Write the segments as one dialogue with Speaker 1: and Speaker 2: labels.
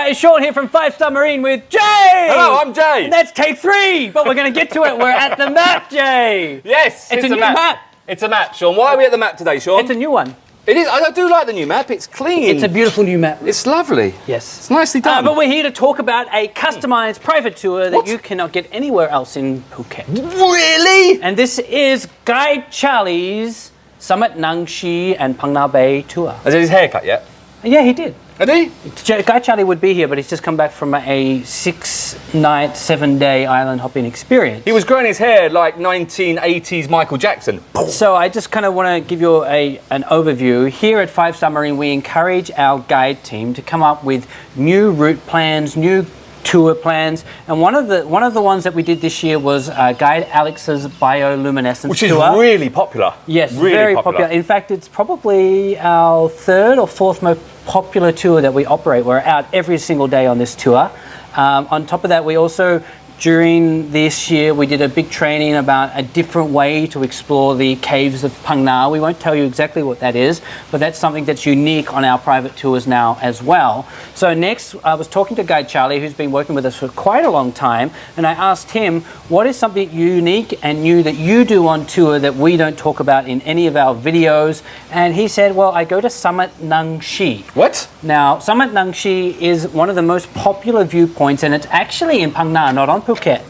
Speaker 1: guys, Sean here from 5-Star Marine with Jay!
Speaker 2: Hello, I'm Jay!
Speaker 1: And that's take 3, but we're going to get to it. We're at the map, Jay!
Speaker 2: Yes,
Speaker 1: it's a new map.
Speaker 2: It's a map, Sean. Why are we at the map today, Sean?
Speaker 1: It's a new one.
Speaker 2: It is. I do like the new map. It's clean.
Speaker 1: It's a beautiful new map.
Speaker 2: It's lovely.
Speaker 1: Yes.
Speaker 2: It's nicely done.
Speaker 1: But we're here to talk about a customized private tour that you cannot get anywhere else in Phuket.
Speaker 2: Really?
Speaker 1: And this is Guide Charlie's Samet Nangshe and Phang Nga Bay tour.
Speaker 2: Has he his haircut yet?
Speaker 1: Yeah, he did.
Speaker 2: Did he?
Speaker 1: Guy Charlie would be here, but he's just come back from a 6-night, 7-day island hopping experience.
Speaker 2: He was growing his hair like 1980s Michael Jackson.
Speaker 1: So I just kind of want to give you an overview. Here at 5-Star Marine, we encourage our guide team to come up with new route plans, new tour plans, and one of the ones that we did this year was Guide Alex's bioluminescence
Speaker 2: Which is
Speaker 1: tour.
Speaker 2: really popular.
Speaker 1: Yes,
Speaker 2: really
Speaker 1: very popular. In fact, it's probably our 3rd or 4th most popular tour that we operate. We're out every single day on this tour. On top of that, we also, during this year, we did a big training about a different way to explore the caves of Phang Nga. We won't tell you exactly what that is, but that's something that's unique on our private tours now as well. So next, I was talking to Guide Charlie, who's been working with us for quite a long time, and I asked him, what is something unique and new that you do on tour that we don't talk about in any of our videos? And he said, well, I go to Samet Nangshe.
Speaker 2: What?
Speaker 1: Now, Samet Nangshe is one of the most popular viewpoints, and it's actually in Phang Nga, not on Phuket.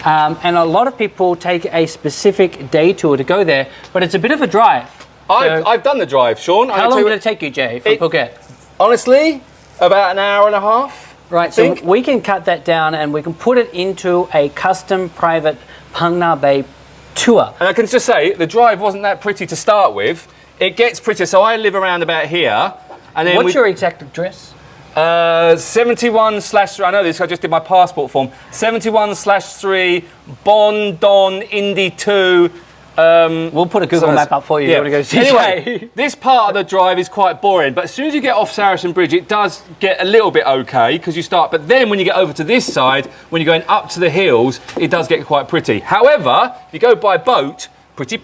Speaker 1: And a lot of people take a specific day tour to go there, but it's a bit of a drive.
Speaker 2: I've done the drive, Sean.
Speaker 1: How long did it take you, Jay, from Phuket?
Speaker 2: Honestly, about an hour and a half.
Speaker 1: Right, so we can cut that down and we can put it into a custom private Phang Nga Bay tour.
Speaker 2: And I can just say, the drive wasn't that pretty to start with. It gets prettier. So I live around about here. And then
Speaker 1: What's your exact address?
Speaker 2: 71/3, I know this, I just did my passport form. 71/3, Bon Don Indy 2.
Speaker 1: We'll put a Google map up for you.
Speaker 2: Yeah.
Speaker 1: You want to go see
Speaker 2: anyway, this part of the drive is quite boring, but as soon as you get off Saracen Bridge, it does get a little bit okay because you start. But then when you get over to this side, when you're going up to the hills, it does get quite pretty. However, if you go by boat, pretty,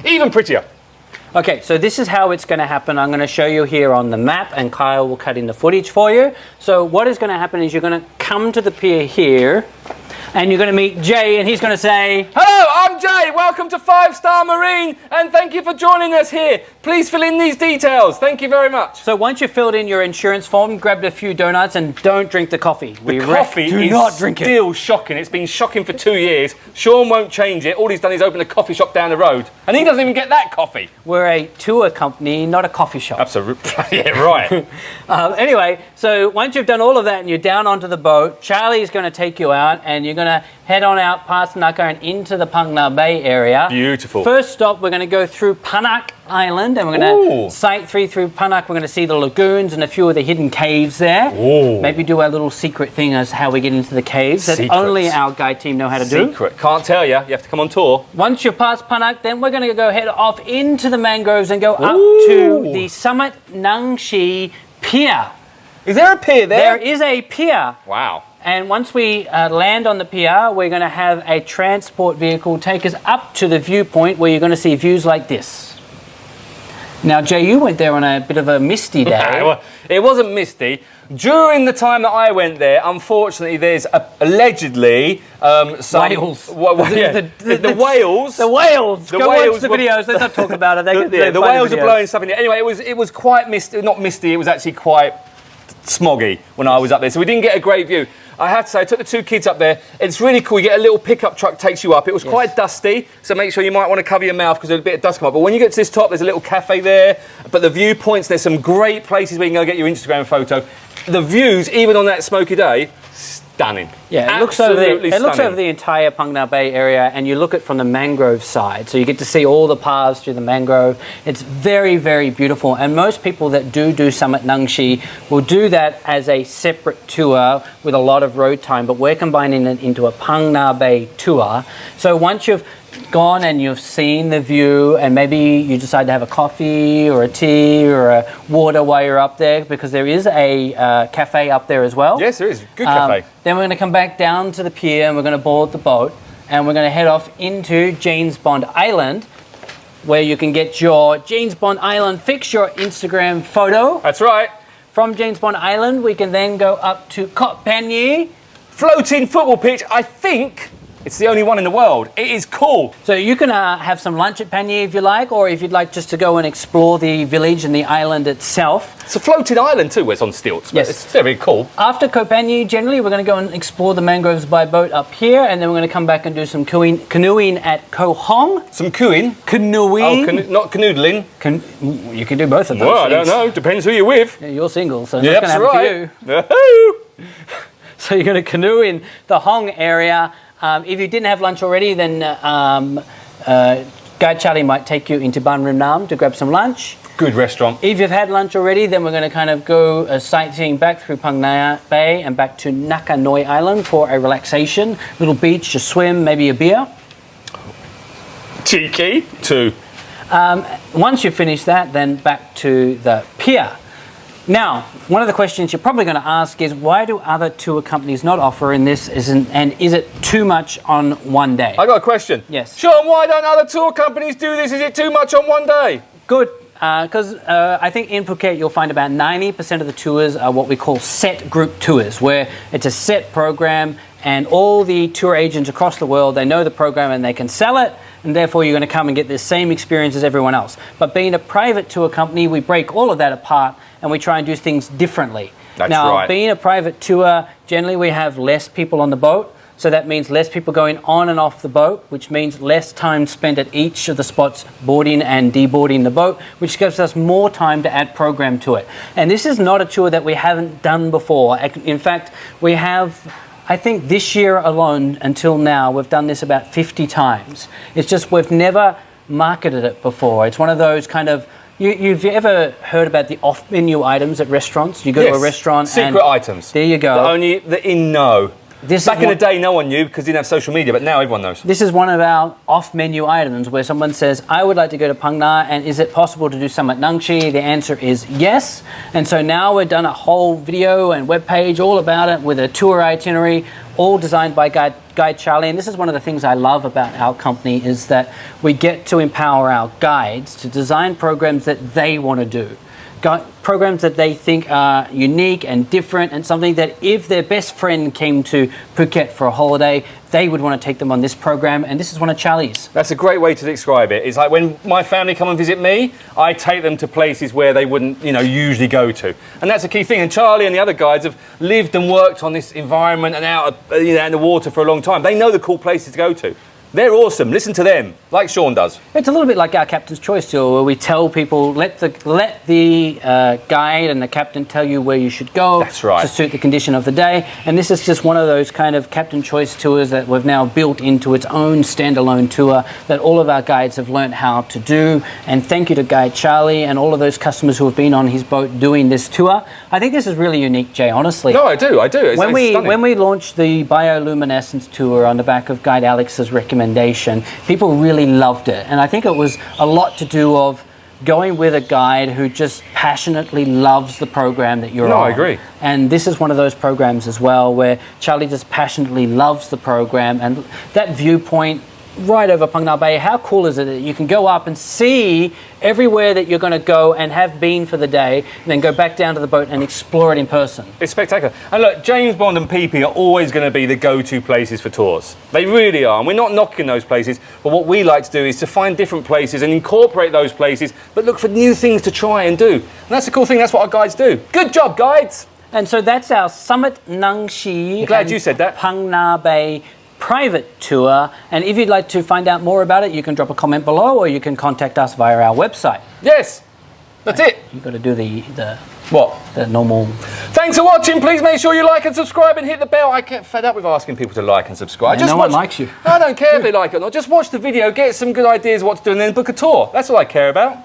Speaker 2: even prettier.
Speaker 1: Okay, so this is how it's going to happen. I'm going to show you here on the map, and Kyle will cut in the footage for you. So what is going to happen is you're going to come to the pier here, and you're going to meet Jay, and he's going to say,
Speaker 2: hello, I'm Jay. Welcome to 5-Star Marine, and thank you for joining us here. Please fill in these details. Thank you very much.
Speaker 1: So once you've filled in your insurance form, grabbed a few donuts, and don't drink the coffee.
Speaker 2: The coffee is still shocking. It's been shocking for 2 years. Sean won't change it. All he's done is open a coffee shop down the road, and he doesn't even get that coffee.
Speaker 1: We're a tour company, not a coffee shop.
Speaker 2: Absolutely. Yeah, right.
Speaker 1: Anyway, so once you've done all of that and you're down onto the boat, Charlie's going to take you out, and you're going to head on out past Naka and into the Phang Nga Bay area.
Speaker 2: Beautiful.
Speaker 1: First stop, we're going to go through Panak Island, and we're going to sight through Panak. We're going to see the lagoons and a few of the hidden caves there.
Speaker 2: Ooh.
Speaker 1: Maybe do a little secret thing as how we get into the caves that only our guide team know how to do.
Speaker 2: Secret. Can't tell you. You have to come on tour.
Speaker 1: Once you're past Panak, then we're going to go head off into the mangroves and go up to the Samet Nangshe Pier.
Speaker 2: Is there a pier there?
Speaker 1: There is a pier.
Speaker 2: Wow.
Speaker 1: And once we land on the pier, we're going to have a transport vehicle take us up to the viewpoint where you're going to see views like this. Now, Jay, you went there on a bit of a misty day.
Speaker 2: Well, it wasn't misty. During the time that I went there, unfortunately, there's allegedly some...
Speaker 1: Whales.
Speaker 2: The whales.
Speaker 1: The whales. Go watch the videos. Let's not talk about it.
Speaker 2: The whales are blowing stuff in there. Anyway, it was quite misty. Not misty, it was actually quite smoggy when I was up there. So we didn't get a great view. I have to say, I took the 2 kids up there. It's really cool. You get a little pickup truck takes you up. It was quite dusty, so make sure you might want to cover your mouth because there's a bit of dust come up. But when you get to this top, there's a little cafe there. But the viewpoints, there's some great places where you can go get your Instagram photo. The views, even on that smoky day, stunning.
Speaker 1: Yeah, it looks over the entire Phang Nga Bay area, and you look at it from the mangrove side. So you get to see all the paths through the mangrove. It's very, very beautiful. And most people that do Samet Nangshe will do that as a separate tour with a lot of road time. But we're combining it into a Phang Nga Bay tour. So once you've gone and you've seen the view, and maybe you decide to have a coffee or a tea or a water while you're up there, because there is a cafe up there as well.
Speaker 2: Yes, there is. Good cafe.
Speaker 1: Then we're going to come back down to the pier and we're going to board the boat, and we're going to head off into James Bond Island, where you can get your James Bond Island fix, your Instagram photo.
Speaker 2: That's right.
Speaker 1: From James Bond Island, we can then go up to Koh Phangan.
Speaker 2: Floating football pitch. I think it's the only one in the world. It is cool.
Speaker 1: So you can have some lunch at Phangan if you like, or if you'd like just to go and explore the village and the island itself.
Speaker 2: It's a floating island too, where it's on stilts.
Speaker 1: Yes.
Speaker 2: It's very cool.
Speaker 1: After Koh Phangan, generally we're going to go and explore the mangroves by boat up here, and then we're going to come back and do some canoeing at Koh Hong.
Speaker 2: Some cooing.
Speaker 1: Canoeing.
Speaker 2: Oh, not canoodling.
Speaker 1: You can do both of those.
Speaker 2: Well, I don't know. Depends who you're with.
Speaker 1: Yeah, you're single, so
Speaker 2: Yeah,
Speaker 1: that's going to happen
Speaker 2: right.
Speaker 1: for you. So you're going to canoe in the Hong area. If you didn't have lunch already, then Guide Charlie might take you into Ban Rim Nam to grab some lunch.
Speaker 2: Good restaurant.
Speaker 1: If you've had lunch already, then we're going to kind of go sightseeing back through Phang Nga Bay and back to Naka Noi Island for a relaxation. Little beach, a swim, maybe a beer.
Speaker 2: Cheeky. 2.
Speaker 1: Once you finish that, then back to the pier. Now, one of the questions you're probably going to ask is, why do other tour companies not offer in this, and is it too much on one day?
Speaker 2: I got a question.
Speaker 1: Yes.
Speaker 2: Sean, why don't other tour companies do this? Is it too much on one day?
Speaker 1: Good, because I think in Phuket you'll find about 90% of the tours are what we call set group tours, where it's a set program and all the tour agents across the world, they know the program and they can sell it, and therefore you're going to come and get the same experience as everyone else. But being a private tour company, we break all of that apart and we try and do things differently.
Speaker 2: That's
Speaker 1: now,
Speaker 2: right.
Speaker 1: Being a private tour, generally we have less people on the boat, so that means less people going on and off the boat, which means less time spent at each of the spots boarding and deboarding the boat, which gives us more time to add program to it. And this is not a tour that we haven't done before. In fact, we have, I think this year alone until now, we've done this about 50 times. It's just we've never marketed it before. It's one of those kind of, you've ever heard about the off-menu items at restaurants? You go to a restaurant
Speaker 2: secret items.
Speaker 1: There you go.
Speaker 2: That only the in know. Back in the day, no one knew because they didn't have social media, but now everyone knows.
Speaker 1: This is one of our off-menu items where someone says, I would like to go to Phang Nga, and is it possible to do Samet Nangshe? The answer is yes. And so now we've done a whole video and webpage all about it with a tour itinerary, all designed by Guide Charlie. And this is one of the things I love about our company, is that we get to empower our guides to design programs that they want to do. Programs that they think are unique and different, and something that if their best friend came to Phuket for a holiday, they would want to take them on this program, and this is one of Charlie's.
Speaker 2: That's a great way to describe it. It's like when my family come and visit me, I take them to places where they wouldn't, usually go to. And that's a key thing. And Charlie and the other guides have lived and worked on this environment and out in the water for a long time. They know the cool places to go to. They're awesome. Listen to them, like Sean does.
Speaker 1: It's a little bit like our Captain's Choice tour, where we tell people, let the guide and the captain tell you where you should go.
Speaker 2: That's right.
Speaker 1: To suit the condition of the day. And this is just one of those kind of Captain Choice tours that we've now built into its own standalone tour that all of our guides have learned how to do. And thank you to Guide Charlie and all of those customers who have been on his boat doing this tour. I think this is really unique, Jay, honestly.
Speaker 2: No, I do. It's stunning.
Speaker 1: When we launched the Bioluminescence tour on the back of Guide Alex's recommendation, people really loved it, and I think it was a lot to do of going with a guide who just passionately loves the program that you're on.
Speaker 2: No, I agree.
Speaker 1: And this is one of those programs as well where Charlie just passionately loves the program, and that viewpoint right over Phang Nga Bay, how cool is it that you can go up and see everywhere that you're going to go and have been for the day, and then go back down to the boat and explore it in person.
Speaker 2: It's spectacular. And look, James Bond and PP are always going to be the go-to places for tours. They really are. And we're not knocking those places, but what we like to do is to find different places and incorporate those places, but look for new things to try and do. And that's the cool thing. That's what our guides do. Good job, guides.
Speaker 1: And so that's our Samet Nangshe.
Speaker 2: I'm glad you said that.
Speaker 1: Phang Nga Bay private tour, and if you'd like to find out more about it, you can drop a comment below, or you can contact us via our website.
Speaker 2: Yes, that's it.
Speaker 1: You've got to do the
Speaker 2: what?
Speaker 1: The normal.
Speaker 2: Thanks for watching. Please make sure you like and subscribe and hit the bell. I get fed up with asking people to like and subscribe.
Speaker 1: Yeah, no one likes you.
Speaker 2: I don't care if they like it or not. Just watch the video, get some good ideas of what to do, and then book a tour. That's all I care about.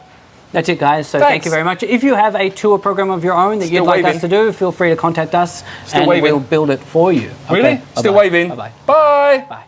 Speaker 1: That's it, guys. So
Speaker 2: Thanks.
Speaker 1: Thank you very much. If you have a tour program of your own that
Speaker 2: Still
Speaker 1: you'd like
Speaker 2: waving.
Speaker 1: us to do, feel free to contact us,
Speaker 2: Still
Speaker 1: and
Speaker 2: waving.
Speaker 1: we'll build it for you.
Speaker 2: Really?
Speaker 1: Okay,
Speaker 2: Still
Speaker 1: bye-bye.
Speaker 2: waving.
Speaker 1: Bye-bye.
Speaker 2: Bye.
Speaker 1: Bye.